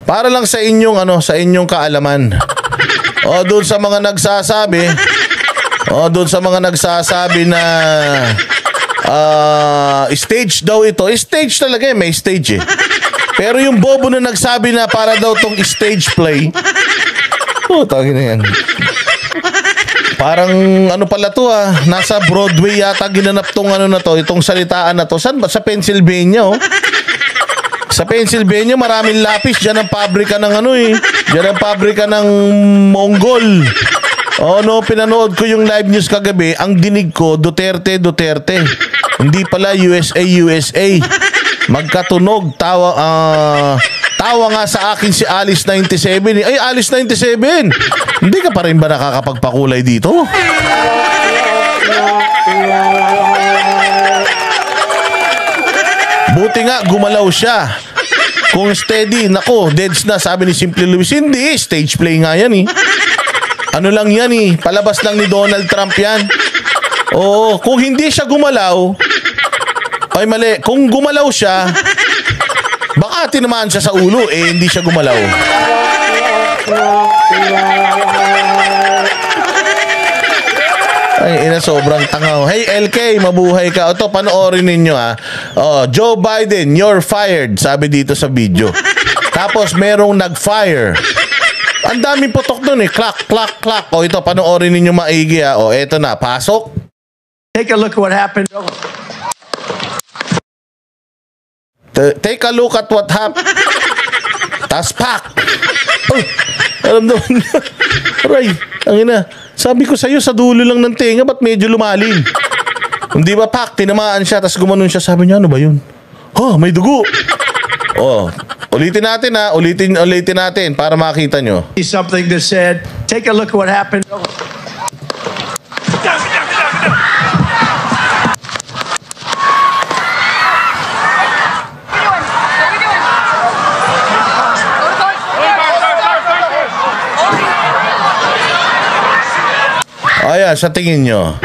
Para lang sa inyong sa inyong kaalaman. O doon sa mga nagsasabi, na stage daw ito. Stage talaga may stage eh. Pero yung bobo na nagsabi na para daw tong stage play. Tawagin na yan. Parang pala to nasa Broadway yata ginanap tong itong salitaan na to. Saan ba? Sa Pennsylvania Sa Pennsylvania maraming lapis. Diyan ang pabrika ng Diyan ang pabrika ng Mongol. Pinanood ko yung live news kagabi. Ang dinig ko, Duterte. Hindi pala USA. Magkatunog. Tawa nga sa akin si Alice 97. Ay, Alice 97! Hindi ka pa rin ba nakakapagpakulay dito? Buti nga, gumalaw siya. Kung steady, nako, deads na, sabi ni Simple Luis. Hindi, stage play nga yan Ano lang yan palabas lang ni Donald Trump yan. Oo, kung hindi siya gumalaw, ay mali, kung gumalaw siya, baka tinamaan siya sa ulo, hindi siya gumalaw. Ay, sobrang tangaw. Hey, LK, mabuhay ka. Ito, panoorin ninyo Joe Biden, you're fired, sabi dito sa video. Tapos, merong nag-fire. Ang daming putok dun Clack, clack, clack. Ito, panoorin ninyo maigi eto na, pasok. Take a look at what happened. Take a look at what happened. Tas pak. Alam naman na. Aray, sabi ko sa'yo, sa dulo lang ng tenga, ba't medyo lumalim? Hindi ba pak, tinamaan siya, tas gumanon siya, sabi niya, ano ba yun? May dugo. Ulitin natin ulitin natin para makita nyo. Something that said, take a look at what happened. Ayan, sa tingin nyo,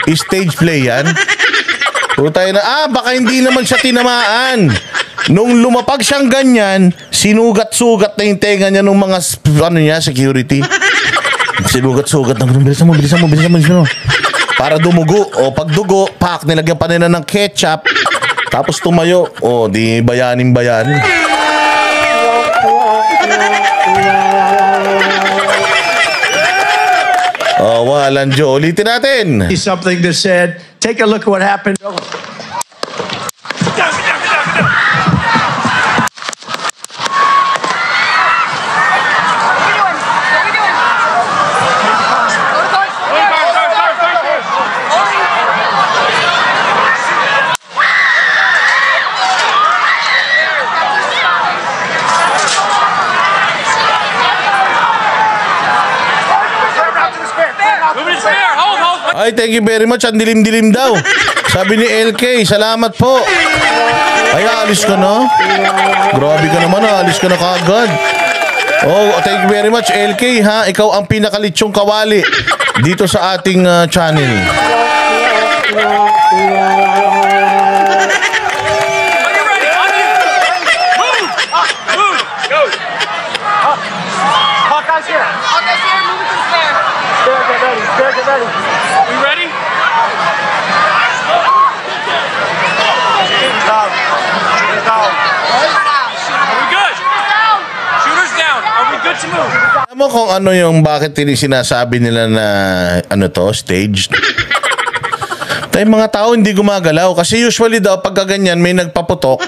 stage play yan? Tayo na, baka hindi naman siya tinamaan. Nung lumapag siyang ganyan, sinugat-sugat na yung tenga niya nung mga, security. Sinugat-sugat na, bilisan mo. Para dumugo. Pag dugo, nilagyan pa nila ng ketchup. Tapos tumayo. Di bayanin. Walang Joe. Ulitin natin. Something that said, take a look at what happened. Ay, thank you very much. Ang dilim-dilim daw. Sabi ni LK, salamat po. Ay, alis ka na? Grabe ka naman, alis ka na kaagad. Thank you very much, LK, Ikaw ang pinakalitsong kawali dito sa ating channel. We ready? Are we good? Shooters down. Are we good to move? Alam mo kung bakit sinasabi nila na staged? Tayong mga tao hindi gumagalaw. Kasi usually daw pag ganyan may nagpaputok.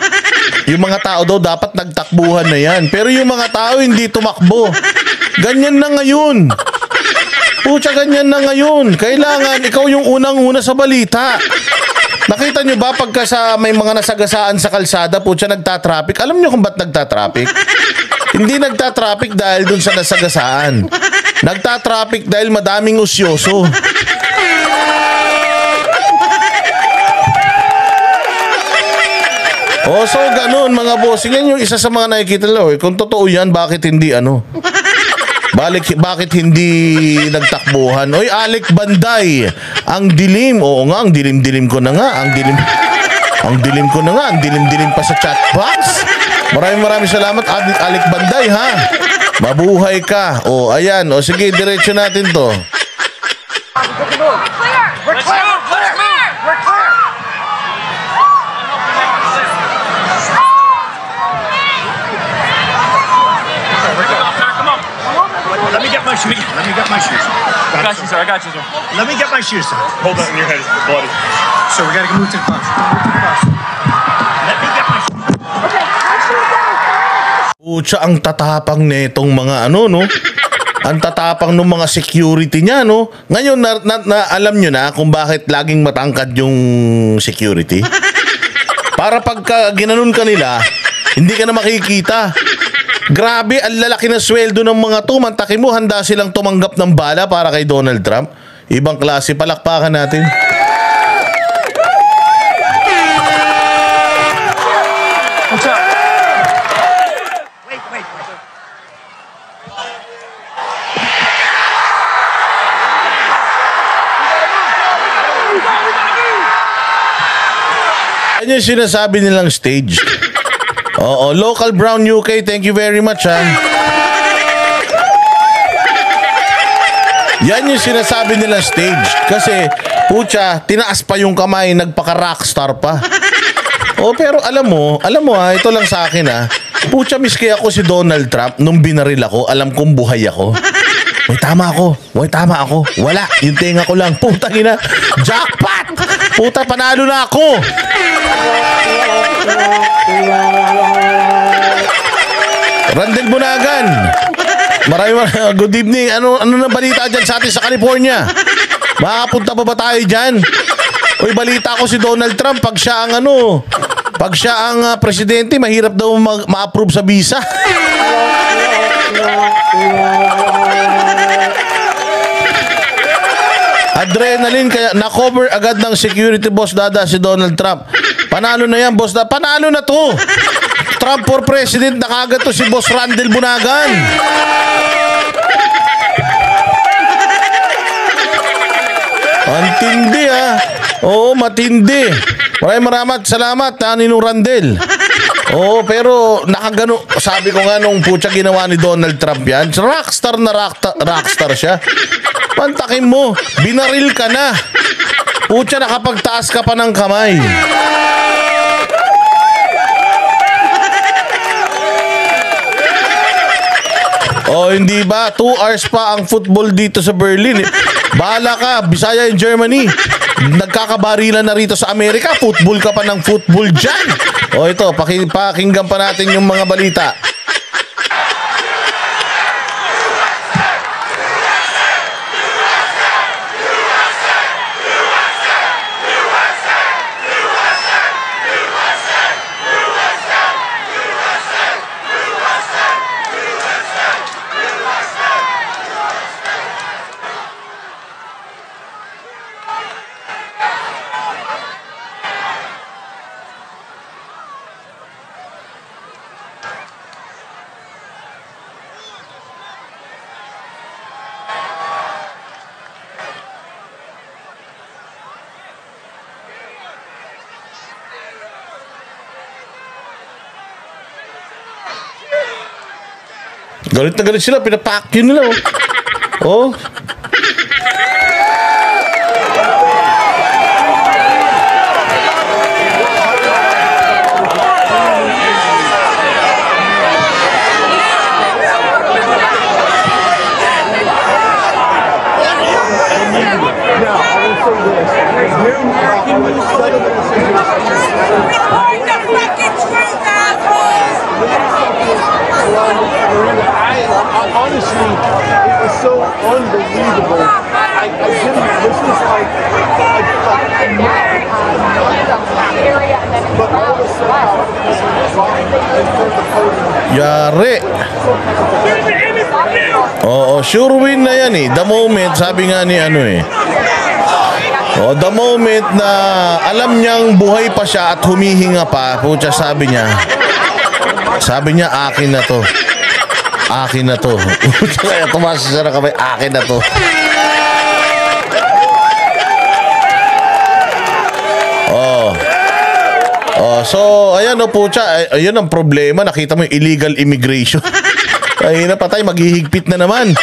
Yung mga tao daw dapat nagtakbuhan na yan. Pero yung mga tao hindi tumakbo. Ganyan na ngayon. Ganyan na ngayon. Kailangan ikaw yung unang-una sa balita. Nakita nyo ba pagka may mga nasagasaan sa kalsada, nagtatraffic? Alam nyo kung ba't nagtatraffic? Hindi nagtatraffic dahil dun sa nasagasaan. Nagtatraffic dahil madaming usyoso. So ganun mga bossing. Yan yung isa sa mga nakikita nila. Kung totoo yan, bakit hindi bakit hindi nagtakbuhan? Alec Banday, ang dilim. Oo nga, ang dilim-dilim ko na nga. Ang dilim ko na nga. Ang dilim-dilim pa sa chat box. Maraming salamat, Alik Banday, ha? Mabuhay ka. O, ayan. O, sige, diretso natin to. We're clear! We're clear! We're clear! Come on. Let me get my shoes. Let me get my shoes. I got you, sir. I got you, sir. Let me get my shoes, sir. Hold that in your head. It's bloody. So we gotta move to the bus. Let me get my shoes. Pucha, ang tatapang netong mga ano, no? Ang tatapang ng mga security niya, no? Ngayon, alam nyo na kung bakit laging matangkad yung security? Para pagka ginanon ka nila, hindi ka na makikita. Grabe, ang lalaki na sweldo ng mga to. Mantakin mo, handa silang tumanggap ng bala para kay Donald Trump. Ibang klase, palakpakan natin. What's up? Wait. Yan yung sinasabi nilang staged. Oo, Local Brown UK, thank you very much, ha. Yan yung sinasabi nilang staged. Kasi, pucha, tinaas pa yung kamay, nagpaka-rockstar pa. Oh, pero alam mo ha, ito lang sa akin ha. Pucha, miski ako si Donald Trump, nung binaril ako, alam kong buhay ako. May tama ako. Wala, yung tenga ko lang. Puta ina, jackpot! Puta, panalo na ako! Randel Bunagan. Maraming good evening. Ano na balita dyan sa atin sa California? Makapunta pa ba tayo dyan? Uy, balita ko si Donald Trump, pag siya ang presidente, mahirap daw ma-approve sa visa. Adrenaline, kaya na-cover agad ng security boss dada si Donald Trump. Panalo na yan, boss. Panalo na to. Trump for president, nakagad to si boss Randel Bunagan. Antindi ha. Oo, matindi. Maraming salamat ha, Ninong Randel. Oo, pero nakagano, sabi ko nga nung putya ginawa ni Donald Trump yan, rockstar na rockstar siya. Pantakin mo, binaril ka na. Putya, nakapagtaas ka pa ng kamay. Oh, hindi ba? 2 hours pa ang football dito sa Berlin. Bahala ka, Bisaya in Germany. Nagkakabarilan na rito sa Amerika. Football ka pa ng football dyan. Oh, ito, pakinggan pa natin yung mga balita. Galit na galit sila, pinapack yun nila. Oh. Honestly, it was so unbelievable. I didn't. This was like but all of a sudden, Yari. Oo, sure win na yan eh. The moment, sabi nga ni ano eh. Oh, the moment na alam niyang buhay pa siya at humihinga pa, pucha, sabi niya, akin na to. Akin na to. Kaya tumasas siya na kamay, akin na to. Oh. Oh, so ayan o po siya, ayun ang problema, nakita mo yung illegal immigration. Ay na patay, maghihigpit na naman.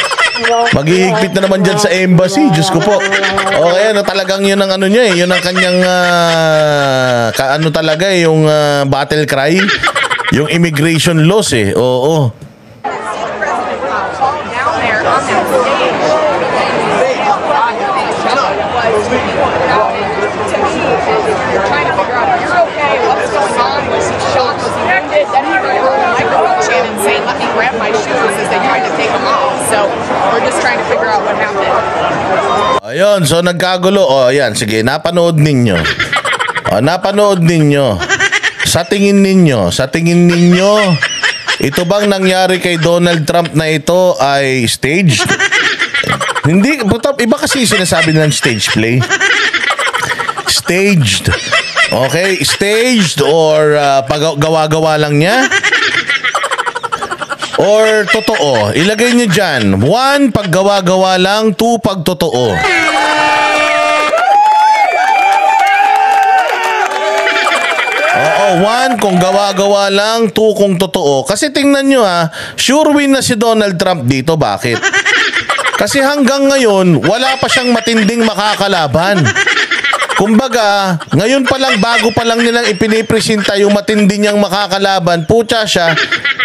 Maghihigpit na naman dyan sa embassy, Diyos ko po. O kaya na talagang yun ang ano niya eh, yun ang kanyang ano talaga eh, yung battle cry, yung immigration laws eh, oo. Ayun, so nagkagulo. O, ayan, sige, napanood ninyo. O, napanood ninyo. Sa tingin ninyo, ito bang nangyari kay Donald Trump na ito ay staged? Hindi, iba kasi sinasabi ng stage play. Staged. Okay, staged or gawa-gawa lang niya? Or totoo? Ilagay niyo dyan. 1, paggawa-gawa lang. 2, pag totoo. Oo, 1, kung gawa-gawa lang. 2, kung totoo. Kasi tingnan nyo sure win na si Donald Trump dito. Bakit? Kasi hanggang ngayon, wala pa siyang matinding makakalaban. Kumbaga, ngayon pa lang, bago pa lang nilang ipinipresenta yung matindi niyang makakalaban, putya siya,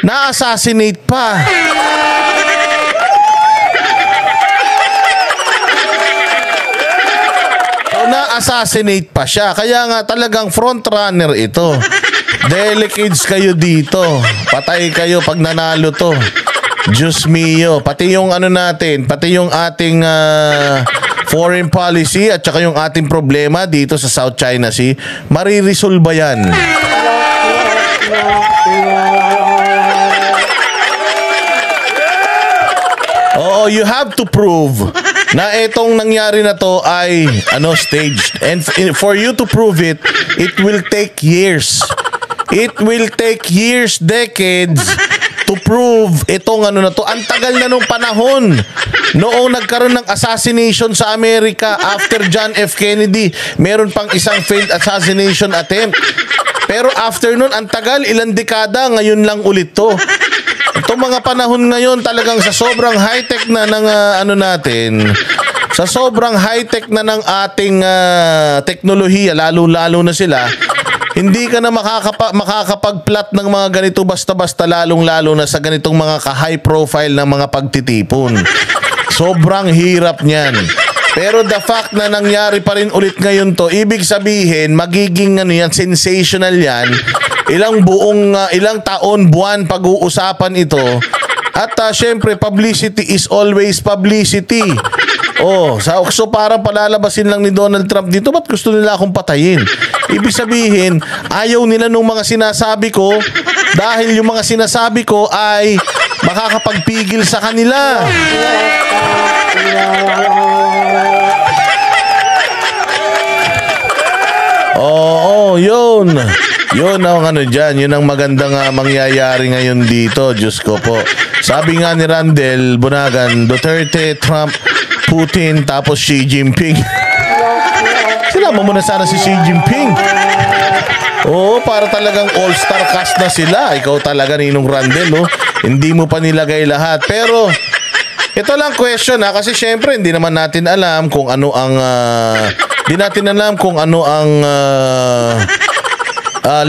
na-assassinate pa. So, na-assassinate pa siya. Kaya nga talagang frontrunner ito. Delicates kayo dito. Patay kayo pag nanalo to. Diyos mio. Pati yung ano natin, pati yung ating foreign policy at saka yung ating problema dito sa South China Sea, mariresolba yan. Oo, you have to prove na itong nangyari na to ay staged. And for you to prove it, it will take years. It will take years, decades to prove itong na to. Ang tagal na nung panahon. Noong nagkaroon ng assassination sa Amerika after John F. Kennedy, meron pang isang failed assassination attempt. Pero after nun, ang tagal, ilang dekada, ngayon lang ulit to. Itong mga panahon ngayon, talagang sa sobrang high-tech na ng natin, sa sobrang high-tech na ng ating teknolohiya, lalo-lalo na sila, hindi ka na makakapag-plot ng mga ganito basta-basta, lalong-lalo na sa ganitong mga ka-high profile na mga pagtitipon. Sobrang hirap niyan. Pero the fact na nangyari pa rin ulit ngayon to, ibig sabihin, magiging sensational yan. Ilang taon, buwan pag-uusapan ito. At syempre, publicity is always publicity. So parang palalabasin lang ni Donald Trump dito, ba't gusto nila akong patayin? Ibig sabihin, ayaw nila nung mga sinasabi ko dahil yung mga sinasabi ko ay makakapagpigil sa kanila. Oo, yun. Yun ang dyan. Yun ang magandang mangyayari ngayon dito. Diyos ko po. Sabi nga ni Randel Bunagan, Duterte, Trump, Putin, tapos Xi Jinping. Sinama mo na sana si Xi Jinping. Oo, para talagang all-star cast na sila. Ikaw talaga, Ninong Randel, hindi mo pa nilagay lahat. Pero ito lang question kasi syempre hindi naman natin alam kung ano ang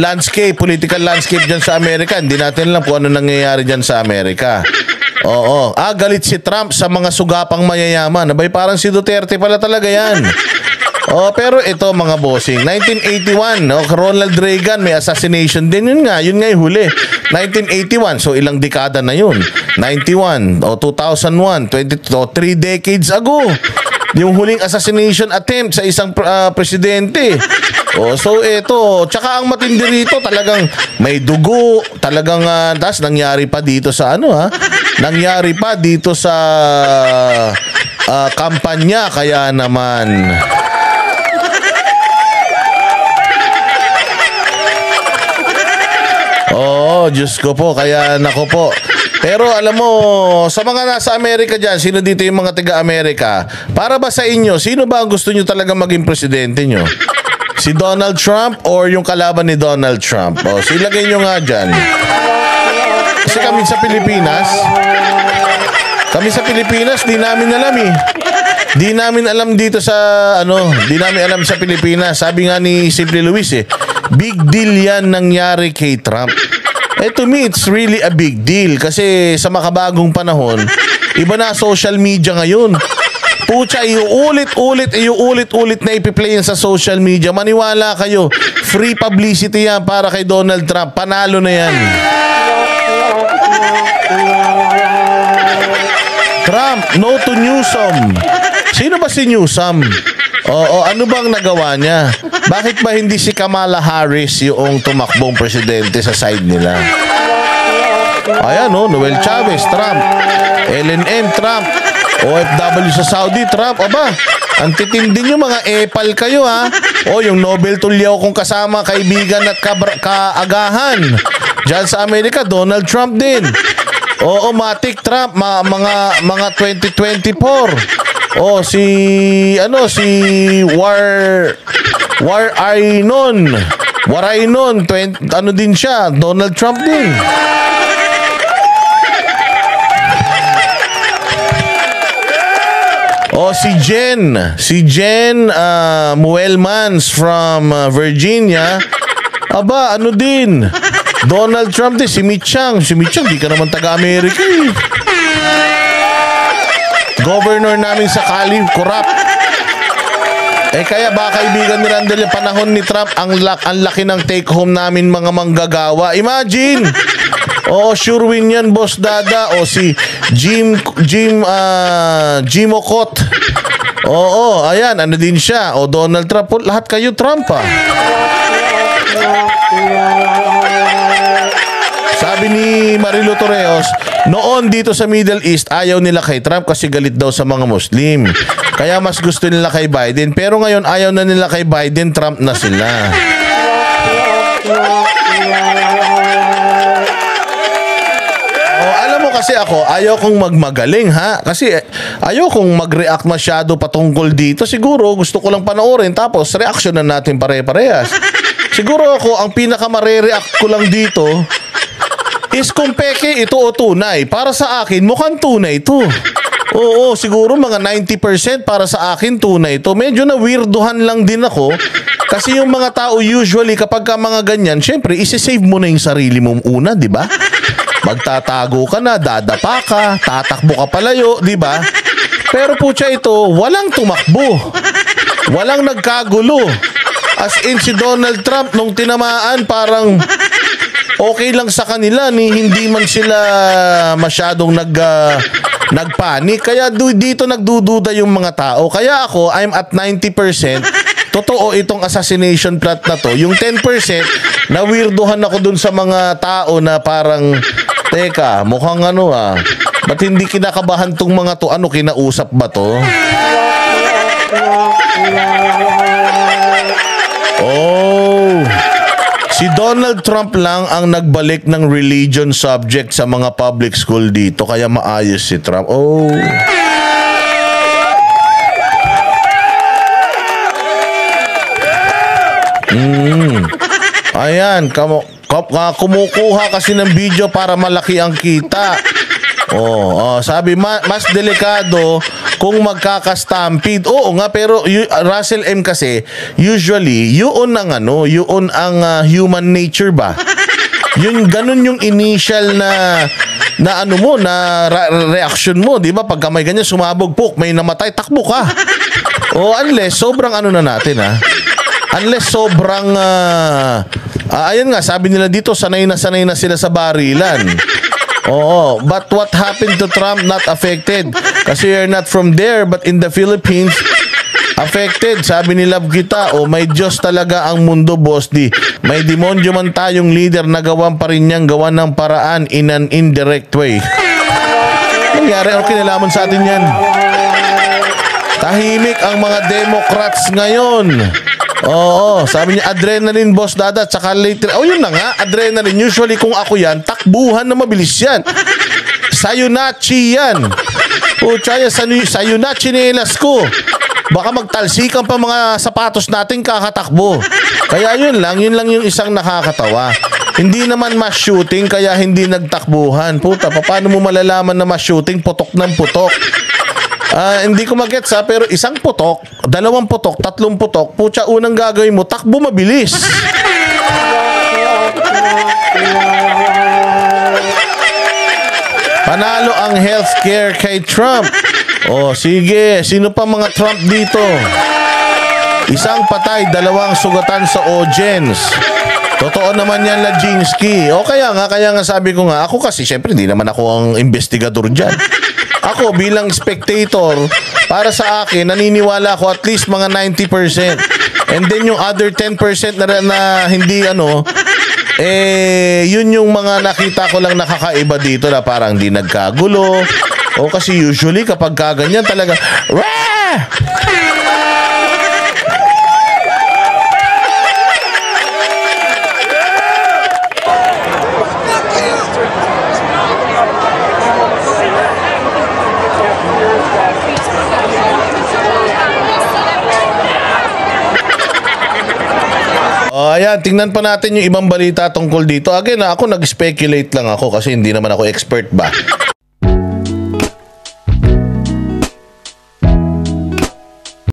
landscape, political landscape dyan sa Amerika. Hindi natin alam kung ano nangyayari dyan sa Amerika. Oo. Galit si Trump sa mga sugapang mayayaman. Abay, parang si Duterte pala talaga yan. Pero ito mga bossing, 1981, Ronald Reagan may assassination din. Yun nga yung huli. 1981, so ilang dekada na yun. 91, 2001, 3 decades ago. Yung huling assassination attempt sa isang presidente. So ito, tsaka ang matindi rito, talagang may dugo, talagang tas nangyari pa dito sa nangyari pa dito sa kampanya, kaya naman. Diyos ko po, kaya nako po. Pero alam mo, sa mga nasa Amerika dyan, sino dito yung mga taga-Amerika? Para ba sa inyo, sino ba ang gusto nyo talaga maging presidente nyo? Si Donald Trump or yung kalaban ni Donald Trump? O, silagay nyo nga dyan. Kasi kami sa Pilipinas, di namin alam eh. Di namin alam dito sa, di namin alam sa Pilipinas. Sabi nga ni Simple Luis big deal yan nangyari kay Trump. To me, it's really a big deal. Kasi sa makabagong panahon, iba na social media ngayon. Pucha, iuulit-ulit na ipi-play yan sa social media. Maniwala kayo, free publicity yan para kay Donald Trump. Panalo na yan. Trump, no to Newsom. Sino ba si Newsom? Oo, ano bang nagawa niya? Bakit ba hindi si Kamala Harris yung tumakbong presidente sa side nila? Ayan, Noel Chavez, Trump. LNM, Trump. OFW sa Saudi, Trump. Aba, ang titindi nyo, mga epal kayo, ha? Yung Nobel Tulyaw kong kasama, kaibigan at kaagahan. Diyan sa Amerika, Donald Trump din. Oo, Matic Trump, mga 2024. Si Waraynon, din siya, Donald Trump din. Si Jen Muelmans from Virginia. Aba, din? Donald Trump din. Si Michang, di ka naman taga-Amerika eh. Governor namin sa Cali, corrupt. Kaya baka kaibigan ni Randall yung panahon ni Trump, ang laki ng take home namin mga manggagawa. Imagine! Sure win yan, Boss Dada. Si Jim Okot. Ayan, din siya. Donald Trump. Lahat kayo Trump, ha? Sabi ni Marilo Torreos, noon dito sa Middle East, ayaw nila kay Trump kasi galit daw sa mga Muslim. Kaya mas gusto nila kay Biden. Pero ngayon, ayaw na nila kay Biden, Trump na sila. Alam mo kasi ako, ayaw kong magmagaling, ha? Kasi ayaw kong mag-react masyado patungkol dito. Siguro, gusto ko lang panoorin, tapos reaction na natin pare-parehas. Siguro ako, ang pinaka-mare-react ko lang dito is kung peke ito o tunay. Para sa akin, mukhang tunay ito. Oo, siguro mga 90% para sa akin tunay ito. Medyo na weirduhan lang din ako. Kasi yung mga tao usually kapag ka mga ganyan, syempre, isi-save mo na yung sarili mo una, di ba? Magtatago ka na, dadapa ka, tatakbo ka palayo, di ba? Pero putya ito, walang tumakbo. Walang nagkagulo. As in si Donald Trump, nung tinamaan, parang okay lang sa kanila, hindi man sila masyadong nagpanik. Kaya dito nagdududa yung mga tao. Kaya ako, I'm at 90%. Totoo itong assassination plot na to. Yung 10%, na-weirduhan ako dun sa mga tao na parang, teka, mukhang ba't hindi kinakabahan tong mga to? Ano, kinausap ba to? Si Donald Trump lang ang nagbalik ng religion subject sa mga public school dito. Kaya maayos si Trump. Ayan, kumukuha kasi ng video para malaki ang kita. Sabi, mas delikado kung magkakastampede. Oo nga, pero Russell M kasi, usually, yun ang human nature ba? Ganun yung initial na reaction mo, di ba? Pagka may ganyan, sumabog, may namatay, takbo ka. Unless, sobrang na natin, ha? Unless sobrang, ayan nga, sabi nila dito, sanay na sila sa barilan. But what happened to Trump? Not affected. Kasi you're not from there, but in the Philippines, affected. Sabi ni Love Kita, may Diyos talaga ang mundo, Boss D. May demonyo man tayong leader na gawan pa rin niyang gawan ng paraan in an indirect way. Nangyari, kinalaman sa atin yan. Tahimik ang mga Democrats ngayon. Sabi niya, adrenaline, Boss Dada, tsaka later. Yun na nga, adrenaline. Usually, kung ako yan, takbuhan na mabilis yan. Sayunachi yan. Chaya, sayunachi nilas ko. baka magtalsikan pa mga sapatos natin kakatakbo. Kaya yun lang yung isang nakakatawa. Hindi naman mass shooting kaya hindi nagtakbuhan. Puta, paano mo malalaman na mass shooting? Putok ng putok. Hindi ko magets pero isang putok, 2 putok, 3 putok, putya unang gagawin mo, takbo mabilis. Panalo ang healthcare kay Trump. O sige, sino pa mga Trump dito? Isang patay, 2 sugatan sa audience. Totoo naman yan, Lajinsky. O kaya nga sabi ko nga, ako kasi syempre hindi naman ako ang investigador dyan. Ako bilang spectator, para sa akin, naniniwala ako at least mga 90%. And then yung other 10% na hindi yun yung mga nakita ko lang nakakaiba dito na parang di nagkagulo. O kasi usually kapag kaganyan talaga, Wah! Ayan, tingnan pa natin yung ibang balita tungkol dito. Again, ako nag-speculate lang ako kasi hindi naman ako expert ba.